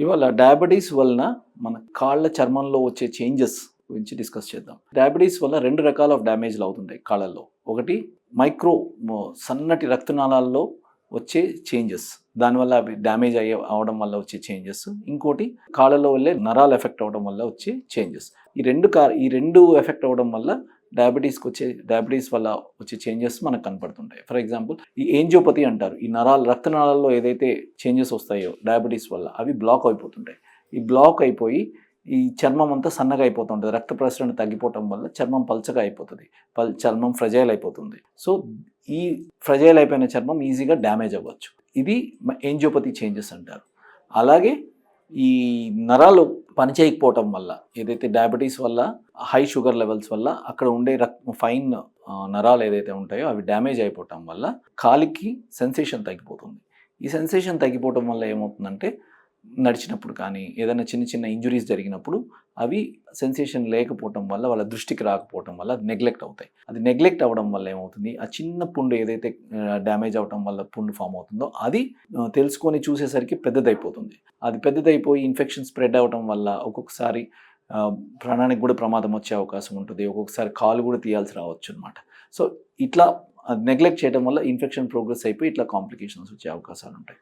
ఇవాళ డయాబెటీస్ వలన మన కాళ్ళ చర్మంలో వచ్చే చేంజెస్ గురించి డిస్కస్ చేద్దాం. డయాబెటీస్ వల్ల 2 రకాల డ్యామేజ్‌లు అవుతుంటాయి కాళ్ళల్లో. ఒకటి మైక్రో సన్నటి రక్తనాళాల్లో వచ్చే చేంజెస్. దానివల్ల అవి డ్యామేజ్ అవ్వడం వల్ల వచ్చే చేంజెస్. ఇంకోటి కాళ్ళలో వెళ్ళే నరాలు ఎఫెక్ట్ అవ్వడం వల్ల వచ్చే చేంజెస్. ఈ రెండు ఎఫెక్ట్ అవ్వడం వల్ల డయాబెటీస్ వల్ల వచ్చే చేంజెస్ మనకు కనపడుతుంటాయి. ఫర్ ఎగ్జాంపుల్ ఈ ఏంజియోపతి అంటారు. ఈ రక్తనాళాల్లో ఏదైతే చేంజెస్ వస్తాయో డయాబెటీస్ వల్ల అవి బ్లాక్ అయిపోతుంటాయి. ఈ బ్లాక్ అయిపోయి ఈ చర్మం అంతా సన్నగా అయిపోతుంటుంది. రక్త ప్రసరణ తగ్గిపోవటం వల్ల చర్మం పల్చగా అయిపోతుంది. చర్మం ఫ్రెజైల్ అయిపోతుంది. సో ఈ ఫ్రెజైల్ అయిపోయిన చర్మం ఈజీగా డ్యామేజ్ అవ్వచ్చు. ఇది ఏంజియోపతి చేంజెస్ అంటారు. అలాగే ఈ నరాలు పనిచేయకపోవటం వల్ల ఏదైతే డయాబెటీస్ వల్ల హై షుగర్ లెవెల్స్ వల్ల అక్కడ ఉండే ఫైన్ నరాలు ఏదైతే ఉంటాయో అవి డ్యామేజ్ అయిపోవటం వల్ల కాలికి సెన్సేషన్ తగ్గిపోతుంది. ఈ సెన్సేషన్ తగ్గిపోవటం వల్ల ఏమవుతుందంటే నడిచినప్పుడు కానీ ఏదైనా చిన్న చిన్న ఇంజురీస్ జరిగినప్పుడు అవి సెన్సేషన్ లేకపోవటం వల్ల వాళ్ళ దృష్టికి రాకపోవటం వల్ల అది నెగ్లెక్ట్ అవుతాయి. అది నెగ్లెక్ట్ అవ్వడం వల్ల ఏమవుతుంది, ఆ చిన్న పుండు ఏదైతే డ్యామేజ్ అవడం వల్ల పుండు ఫామ్ అవుతుందో అది తెలుసుకొని చూసేసరికి పెద్దదైపోతుంది. అది పెద్దదైపోయి ఇన్ఫెక్షన్ స్ప్రెడ్ అవ్వడం వల్ల ఒక్కొక్కసారి ప్రాణానికి కూడా ప్రమాదం వచ్చే అవకాశం ఉంటుంది. ఒక్కొక్కసారి కాలు కూడా తీయాల్సి రావచ్చు అనమాట. సో ఇట్లా నెగ్లెక్ట్ చేయడం వల్ల ఇన్ఫెక్షన్ ప్రోగ్రెస్ అయిపోయి ఇట్లా కాంప్లికేషన్స్ వచ్చే అవకాశాలు ఉంటాయి.